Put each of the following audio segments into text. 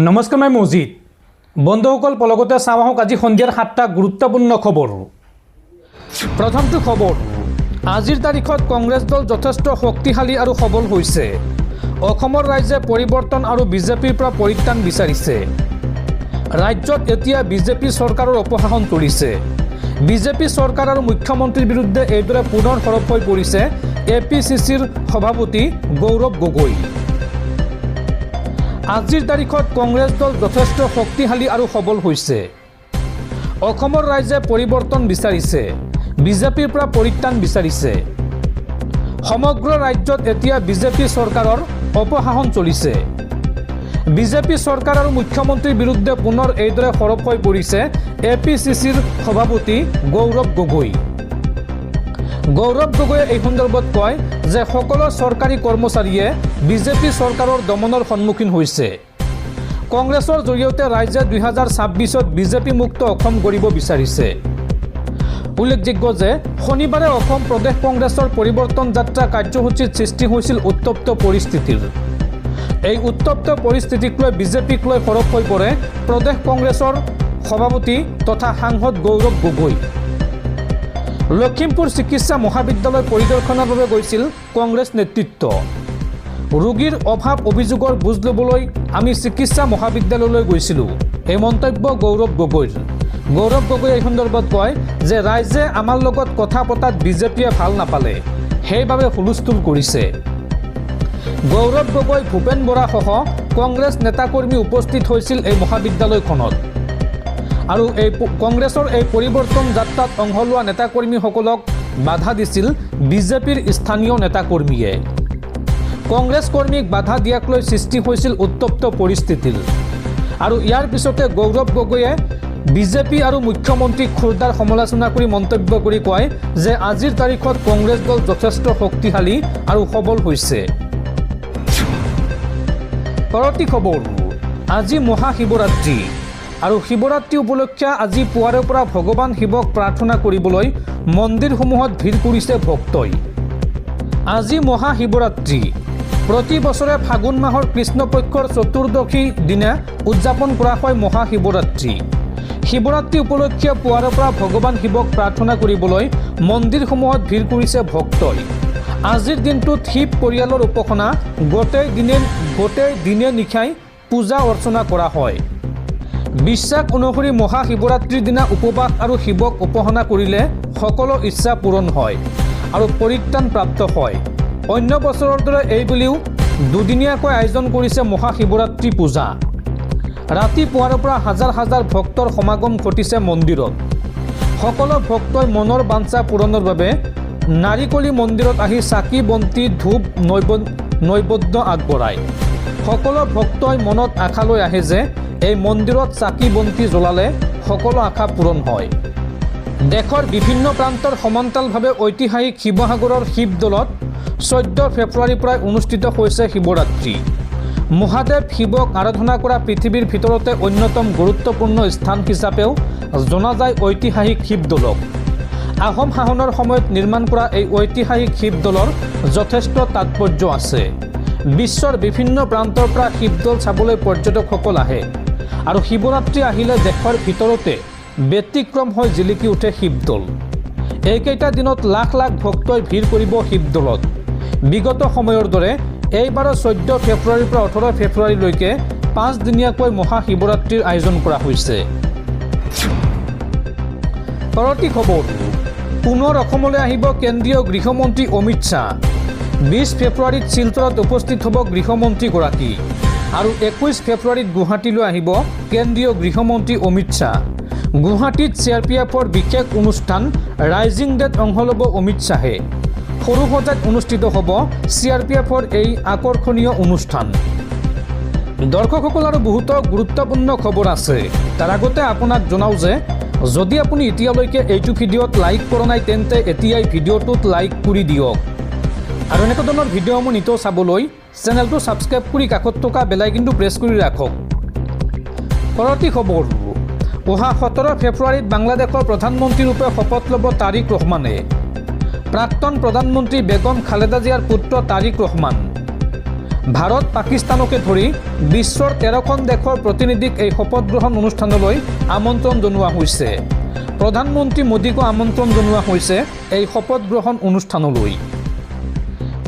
নমস্কাৰ, মই মজিদ। বন্ধুসকল, পলকতে চাওঁ আহক আজি সন্ধিয়াৰ 7টা গুৰুত্বপূৰ্ণ খবৰ। প্ৰথমটো খবৰ, আজিৰ তাৰিখত কংগ্ৰেছ দল যথেষ্ট শক্তিশালী আৰু সবল হৈছে। অসমৰ ৰাইজে পৰিৱৰ্তন আৰু বিজেপিৰ পৰা পৰিত্ৰাণ বিচাৰিছে। ৰাজ্যত এতিয়া বিজেপি চৰকাৰৰ অপশাসন চলিছে। বিজেপি চৰকাৰ আৰু মুখ্যমন্ত্ৰীৰ বিৰুদ্ধে এইদৰে পুনৰ সৰব হৈ পৰিছে APCCৰ সভাপতি গৌৰৱ গগৈ। আজিৰ তাৰিখত কংগ্ৰেছ দল যথেষ্ট শক্তিশালী আৰু সবল হৈছে। অসমৰ ৰাইজে পৰিৱৰ্তন বিচাৰিছে, বিজেপিৰ পৰা পৰিত্ৰাণ বিচাৰিছে। সমগ্ৰ ৰাজ্যত এতিয়া বিজেপি চৰকাৰৰ অপশাসন চলিছে। বিজেপি চৰকাৰ আৰু মুখ্যমন্ত্ৰীৰ বিৰুদ্ধে পুনৰ এইদৰে সৰব হৈ পৰিছে APCCৰ সভাপতি গৌৰৱ গগৈ। গৌৰৱ গগৈয়ে এই সন্দৰ্ভত কয় যে সকলো চৰকাৰী কৰ্মচাৰীয়ে বিজেপি চৰকাৰৰ দমনৰ সন্মুখীন হৈছে। কংগ্ৰেছৰ জৰিয়তে ৰাইজে 2026ত বিজেপি মুক্ত অসম গঢ়িব বিচাৰিছে। উল্লেখযোগ্য যে শনিবাৰে অসম প্ৰদেশ কংগ্ৰেছৰ পৰিৱৰ্তন যাত্ৰা কাৰ্যসূচীত সৃষ্টি হৈছিল উত্তপ্ত পৰিস্থিতিৰ। এই উত্তপ্ত পৰিস্থিতিক লৈ বিজেপিক লৈ সৰব হৈ পৰে প্ৰদেশ কংগ্ৰেছৰ সভাপতি তথা সাংসদ গৌৰৱ গগৈ। লখিমপুৰ চিকিৎসা মহাবিদ্যালয় পৰিদৰ্শনৰ বাবে গৈছিল কংগ্ৰেছ নেতৃত্ব। ৰোগীৰ অভাৱ অভিযোগৰ বুজ ল'বলৈ আমি চিকিৎসা মহাবিদ্যালয়লৈ গৈছিলোঁ, এই মন্তব্য গৌৰৱ গগৈৰ। গৌৰৱ গগৈয়ে এই সন্দৰ্ভত কয় যে ৰাইজে আমাৰ লগত কথা পতাত বিজেপিয়ে ভাল নাপালে, সেইবাবে হুলস্থুল কৰিছে। গৌৰৱ গগৈ, ভূপেন বৰাসহ কংগ্ৰেছ নেতাকৰ্মী উপস্থিত হৈছিল এই মহাবিদ্যালয়খনত। আৰু এই কংগ্ৰেছৰ এই পৰিৱৰ্তন যাত্ৰাত অংশ লোৱা নেতাকৰ্মীসকলক বাধা দিছিল বিজেপিৰ স্থানীয় নেতাকৰ্মীয়ে। কংগ্ৰেছ কৰ্মীক বাধা দিয়াক লৈ সৃষ্টি হৈছিল উত্তপ্ত পৰিস্থিতিৰ। আৰু ইয়াৰ পিছতে গৌৰৱ গগৈয়ে বিজেপি আৰু মুখ্যমন্ত্ৰীক খোৰদাৰ সমালোচনা কৰি মন্তব্য কৰি কয় যে আজিৰ তাৰিখত কংগ্ৰেছ দল যথেষ্ট শক্তিশালী আৰু সবল হৈছে। পৰৱৰ্তী খবৰ, আজি মহাশিৱৰাত্ৰি আৰু শিৱৰাত্ৰি উপলক্ষে আজি পুৱাৰে পৰা ভগৱান শিৱক প্ৰাৰ্থনা কৰিবলৈ মন্দিৰসমূহত ভিৰ কৰিছে ভক্তই। আজি মহাশিৱৰাত্ৰি। প্ৰতি বছৰে ফাগুন মাহৰ কৃষ্ণপক্ষৰ চতুৰ্দশী দিনা উদযাপন কৰা হয় মহাশিৱৰাত্ৰি। শিৱৰাত্ৰি উপলক্ষে পুৱাৰে পৰা ভগৱান শিৱক প্ৰাৰ্থনা কৰিবলৈ মন্দিৰসমূহত ভিৰ কৰিছে ভক্তই। আজিৰ দিনটোত শিৱ পৰিয়ালৰ উপাসনা গোটেই দিনে নিশাই পূজা অৰ্চনা কৰা হয়। বিশ্বাস অনুসৰি মহাশিৱৰাত্ৰিৰ দিনা উপবাস আৰু শিৱক উপাসনা কৰিলে সকলো ইচ্ছা পূৰণ হয় আৰু পৰিত্ৰাণ প্ৰাপ্ত হয়। অন্য বছৰৰ দৰে এইবুলিও দুদিনীয়াকৈ আয়োজন কৰিছে মহাশিৱৰাত্ৰি পূজা। ৰাতিপুৱাৰ পৰা হাজাৰ হাজাৰ ভক্তৰ সমাগম ঘটিছে মন্দিৰত। সকলো ভক্তই মনৰ বাঞ্ছা পূৰণৰ বাবে নাৰিকলী মন্দিৰত আহি চাকি বন্তি ধূপ নৈবদ্য আগবঢ়ায়। সকলো ভক্তই মনত আশা লৈ আহে যে এই মন্দিৰত চাকি বন্তি জ্বলালে সকলো আশা পূৰণ হয়। দেশৰ বিভিন্ন প্ৰান্তৰ সমান্তৰালভাৱে ঐতিহাসিক শিৱসাগৰৰ শিৱদৌলত 14 ফেব্ৰুৱাৰীৰ পৰা অনুষ্ঠিত হৈছে শিৱৰাত্ৰি। মহাদেৱ শিৱক আৰাধনা কৰা পৃথিৱীৰ ভিতৰতে অন্যতম গুৰুত্বপূৰ্ণ স্থান হিচাপেও জনা যায় ঐতিহাসিক শিৱদৌলক। আহোম শাসনৰ সময়ত নিৰ্মাণ কৰা এই ঐতিহাসিক শিৱদৌলৰ যথেষ্ট তাৎপৰ্য আছে। বিশ্বৰ বিভিন্ন প্ৰান্তৰ পৰা শিৱদৌল চাবলৈ পৰ্যটকসকল আহে আৰু শিৱৰাত্ৰি আহিলে দেশৰ ভিতৰতে ব্যতিক্ৰম হৈ জিলিকি উঠে শিৱদৌল। এইকেইটা দিনত লাখ লাখ ভক্তই ভিৰ কৰিব শিৱদৌলত। বিগত সময়ৰ দৰে এইবাৰৰ 14 ফেব্ৰুৱাৰীৰ পৰা 18 ফেব্ৰুৱাৰীলৈকে 5 দিনীয়াকৈ মহাশিৱৰাত্ৰিৰ আয়োজন কৰা হৈছে। পৰৱৰ্তী খবৰ, পুনৰ অসমলৈ আহিব কেন্দ্ৰীয় গৃহমন্ত্ৰী অমিত শ্বাহ। 20 ফেব্ৰুৱাৰীত শিলচৰত উপস্থিত হ'ব গৃহমন্ত্ৰীগৰাকী আৰু 21 ফেব্ৰুৱাৰীত গুৱাহাটীলৈ আহিব কেন্দ্ৰীয় গৃহমন্ত্ৰী অমিত শ্বাহ। গুৱাহাটীত CRPFৰ বিশেষ অনুষ্ঠান ৰাইজিং ডেত অংশ ল'ব অমিত শ্বাহে। সৰুসজাইত অনুষ্ঠিত হ'ব CRPFৰ এই আকৰ্ষণীয় অনুষ্ঠান। দৰ্শকসকল, আৰু বহুতো গুৰুত্বপূৰ্ণ খবৰ আছে। তাৰ আগতে আপোনাক জনাওঁ যে যদি আপুনি এতিয়ালৈকে এইটো ভিডিঅ'ত লাইক কৰা নাই তেন্তে এতিয়াই ভিডিঅ'টোত লাইক কৰি দিয়ক। আৰু এনেকুৱা ধৰণৰ ভিডিঅ'সমূহ নিতৌ চাবলৈ চেনেলটো ছাবস্ক্ৰাইব কৰি কাষত থকা বেল আইকনটো প্ৰেছ কৰি ৰাখক। পৰৱৰ্তী খবৰ, অহা 17 ফেব্ৰুৱাৰীত বাংলাদেশৰ প্ৰধানমন্ত্ৰীৰূপে শপত ল'ব তাৰিক ৰহমানে। প্ৰাক্তন প্ৰধানমন্ত্ৰী বেগম খালেদা জিয়াৰ পুত্ৰ তাৰিক ৰহমান ভাৰত পাকিস্তানকে ধৰি বিশ্বৰ 13খন দেশৰ প্ৰতিনিধিক এই শপত গ্ৰহণ অনুষ্ঠানলৈ আমন্ত্ৰণ জনোৱা হৈছে। প্ৰধানমন্ত্ৰী মোদীকো আমন্ত্ৰণ জনোৱা হৈছে এই শপত গ্ৰহণ অনুষ্ঠানলৈ।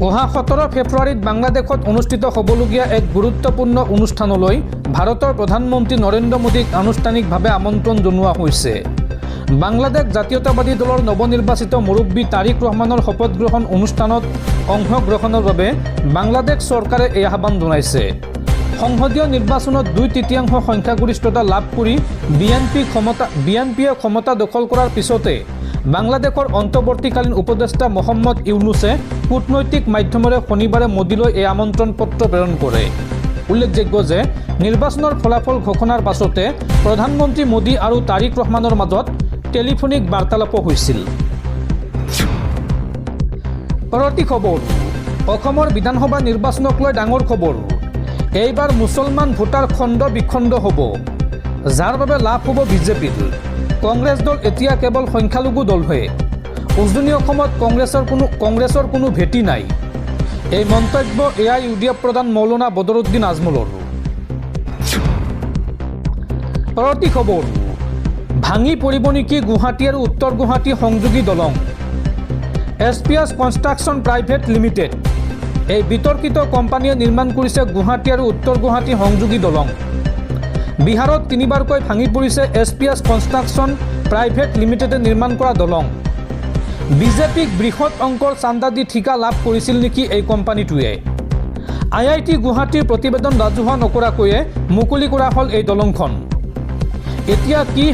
অহা 17 ফেব্ৰুৱাৰীত বাংলাদেশত অনুষ্ঠিত হ'বলগীয়া এক গুৰুত্বপূৰ্ণ অনুষ্ঠানলৈ ভাৰতৰ প্ৰধানমন্ত্ৰী নৰেন্দ্ৰ মোদীক আনুষ্ঠানিকভাৱে আমন্ত্ৰণ জনোৱা হৈছে। বাংলাদেশ জাতীয়তাবাদী দলৰ নৱনিৰ্বাচিত মুৰব্বী তাৰিক ৰহমানৰ শপত গ্ৰহণ অনুষ্ঠানত অংশগ্ৰহণৰ বাবে বাংলাদেশ চৰকাৰে এই আহ্বান জনাইছে। সংসদীয় নিৰ্বাচনত 2/3 সংখ্যাগৰিষ্ঠতা লাভ কৰি বিএনপিয়ে ক্ষমতা দখল কৰাৰ পিছতে বাংলাদেশৰ অন্তৰ্বৰ্তীকালীন উপদেষ্টা মহম্মদ ইউনুছে কূটনৈতিক মাধ্যমেৰে শনিবাৰে মোদীলৈ এই আমন্ত্ৰণ পত্ৰ প্ৰেৰণ কৰে। উল্লেখযোগ্য যে নিৰ্বাচনৰ ফলাফল ঘোষণাৰ পাছতে প্ৰধানমন্ত্ৰী মোদী আৰু তাৰিক ৰহমানৰ মাজত টেলিফোনিক বাৰ্তালাপো হৈছিল। পৰৱৰ্তী খবৰ, অসমৰ বিধানসভা নিৰ্বাচনক লৈ ডাঙৰ খবৰ। এইবাৰ মুছলমান ভোটাৰ খণ্ড বিখণ্ড হ'ব, যাৰ বাবে লাভ হ'ব বিজেপিৰ। কংগ্ৰেছ দল এতিয়া কেৱল সংখ্যালঘু দলহে। উজনি অসমত কংগ্ৰেছৰ কোনো ভেটি নাই। এই মন্তব্য AIUDF প্ৰধান মৌলানা বদৰুদ্দিন আজমলৰ। পৰৱৰ্তী খবৰ, ভাঙি পৰিব নেকি গুৱাহাটী আৰু উত্তৰ গুৱাহাটী সংযোগী দলং। SPS কনষ্ট্ৰাকশ্যন প্ৰাইভেট লিমিটেড, এই বিতৰ্কিত কোম্পানীয়ে নিৰ্মাণ কৰিছে গুৱাহাটী আৰু উত্তৰ গুৱাহাটী সংযোগী দলং। বিহাৰত 3বাৰকৈ ভাঙি পৰিছে SPS কনষ্ট্ৰাকশ্যন প্ৰাইভেট লিমিটেডে নিৰ্মাণ কৰা দলং। বিজেপিক বৃহৎ অংকৰ চান্দা দি ঠিকা লাভ কৰিছিল নেকি এই কোম্পানীটোৱে। IIT গুৱাহাটীৰ প্ৰতিবেদন ৰাজহুৱা নকৰাকৈয়ে মুকলি কৰা হ'ল এই দলংখন। এতিয়া কি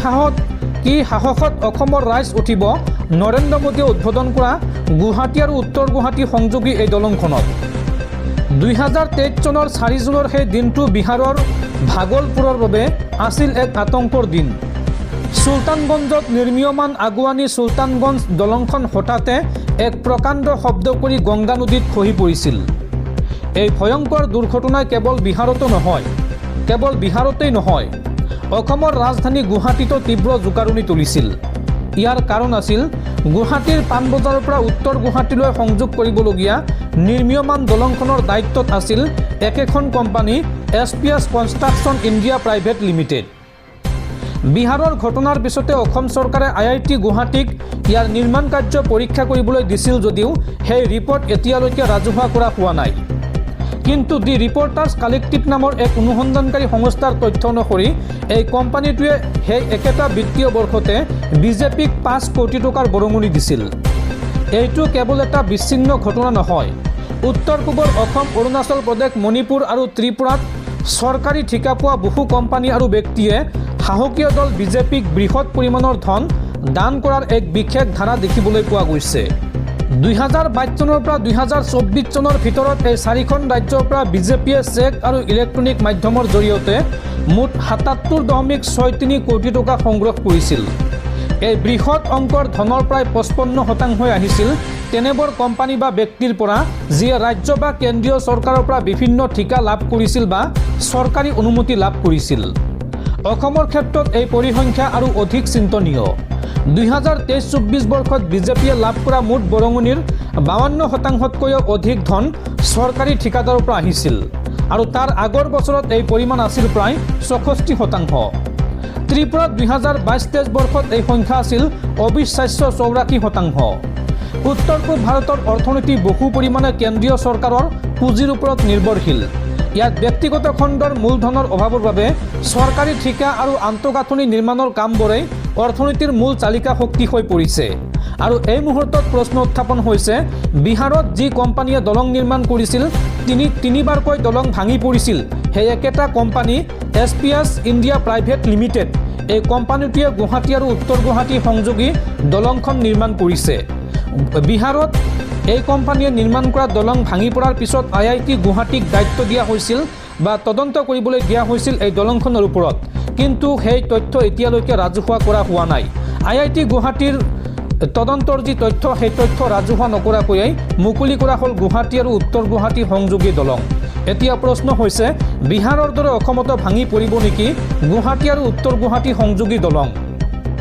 সাহসত অসমৰ ৰাইজ উঠিব নৰেন্দ্ৰ মোদীয়ে উদ্বোধন কৰা গুৱাহাটী আৰু উত্তৰ গুৱাহাটী সংযোগী এই দলংখনত। 2023 চনৰ 4 জুনৰ সেই দিনটো বিহাৰৰ ভাগলপুৰৰ বাবে আছিল এক আতংকৰ দিন। চুলতানগঞ্জত নিৰ্মীয়মান আগুৱানী চুলতানগঞ্জ দলংখন হঠাতে এক প্ৰকাণ্ড শব্দ কৰি গংগা নদীত খহি পৰিছিল। এই ভয়ংকৰ দুৰ্ঘটনাই কেৱল বিহাৰতেই নহয়, অসমৰ ৰাজধানী গুৱাহাটীতো তীব্ৰ জোকাৰণি তুলিছিল। ইয়াৰ কাৰণ আছিল গুৱাহাটীৰ পাণবজাৰৰ পৰা উত্তৰ গুৱাহাটীলৈ সংযোগ কৰিবলগীয়া নিৰ্মীয়মান দলংখনৰ দায়িত্বত আছিল একেখন company SPS construction India private limited. বিহাৰৰ ঘটনাৰ পিছতে অসম চৰকাৰে IIT গুৱাহাটীক ইয়াৰ নিৰ্মাণ কাৰ্য পৰীক্ষা কৰিবলৈ দিছিল যদিও সেই ৰিপৰ্ট এতিয়ালৈকে ৰাজহুৱা কৰা হোৱা নাই। কিন্তু দি ৰিপৰ্টাৰ্ছ কালেক্টিভ নামৰ এক অনুসন্ধানকাৰী সংস্থাৰ তথ্য অনুসৰি এই কোম্পানীটোৱে সেই একেটা বিত্তীয় বৰ্ষতে বিজেপিক 5 কোটি টকাৰ বৰঙণি দিছিল। এইটো কেৱল এটা বিচ্ছিন্ন ঘটনা নহয়। উত্তৰ পূবৰ অসম, অৰুণাচল প্ৰদেশ, মণিপুৰ আৰু ত্ৰিপুৰাত চৰকাৰী ঠিকা পোৱা বহু কোম্পানী আৰু ব্যক্তিয়ে শাসকীয় দল বিজেপিক বৃহৎ পৰিমাণৰ ধন দান কৰাৰ এক বিশেষ ধাৰা দেখিবলৈ পোৱা গৈছে। 2022 চনৰ পৰা 2024 চনৰ ভিতৰত এই 4খন ৰাজ্যৰ পৰা বিজেপিয়ে চেক আৰু ইলেক্ট্ৰনিক মাধ্যমৰ জৰিয়তে মুঠ 77.63 কোটি টকা সংগ্ৰহ কৰিছিল। এই বৃহৎ অংকৰ ধনৰ প্ৰায় 55% আহিছিল তেনেবোৰ কোম্পানী বা ব্যক্তিৰ পৰা যিয়ে ৰাজ্য বা কেন্দ্ৰীয় চৰকাৰৰ পৰা বিভিন্ন ঠিকা লাভ কৰিছিল বা চৰকাৰী অনুমতি লাভ কৰিছিল। অসমৰ ক্ষেত্ৰত এই পৰিসংখ্যা আৰু অধিক চিন্তনীয়। 2023-24 বৰ্ষত বিজেপিয়ে লাভ কৰা মুঠ বৰঙণিৰ 52%তকৈও অধিক ধন চৰকাৰী ঠিকাদাৰৰ পৰা আহিছিল আৰু তাৰ আগৰ বছৰত এই পৰিমাণ আছিল প্ৰায় 64%। ত্ৰিপুৰাত 2022-23 বৰ্ষত এই সংখ্যা আছিল অবিশ্বাস্য 84%। উত্তৰ পূব ভাৰতৰ অৰ্থনীতি বহু পৰিমাণে কেন্দ্ৰীয় চৰকাৰৰ পুঁজিৰ ওপৰত নিৰ্ভৰশীল। ইয়াত ব্যক্তিগত খণ্ডৰ মূলধনৰ অভাৱৰ বাবে চৰকাৰী ঠিকা আৰু আন্তঃগাঁথনি নিৰ্মাণৰ কামবোৰেই অৰ্থনীতিৰ মূল চালিকা শক্তি হৈ পৰিছে। আৰু এই মুহূৰ্তত প্ৰশ্ন উত্থাপন হৈছে, বিহাৰত যি কোম্পানীয়ে দলং নিৰ্মাণ কৰিছিল, তিনিবাৰকৈ দলং ভাঙি পৰিছিল, সেই একেটা company SPS India private limited, এই কোম্পানীটোৱে গুৱাহাটী আৰু উত্তৰ গুৱাহাটী সংযোগী দলংখন নিৰ্মাণ কৰিছে। বিহাৰত এই কোম্পানীয়ে নিৰ্মাণ কৰা দলং ভাঙি পৰাৰ পিছত IIT গুৱাহাটীক দায়িত্ব দিয়া হৈছিল বা তদন্ত কৰিবলৈ দিয়া হৈছিল এই দলংখনৰ ওপৰত, কিন্তু সেই তথ্য এতিয়ালৈকে ৰাজহুৱা কৰা হোৱা নাই। IIT গুৱাহাটীৰ তদন্তৰ যি তথ্য, সেই তথ্য ৰাজহুৱা নকৰাকৈয়ে মুকলি কৰা হ'ল গুৱাহাটী আৰু উত্তৰ গুৱাহাটী সংযোগী দলং। এতিয়া প্ৰশ্ন হৈছে, বিহাৰৰ দৰে অসমতো ভাঙি পৰিব নেকি গুৱাহাটী আৰু উত্তৰ গুৱাহাটী সংযোগী দলং।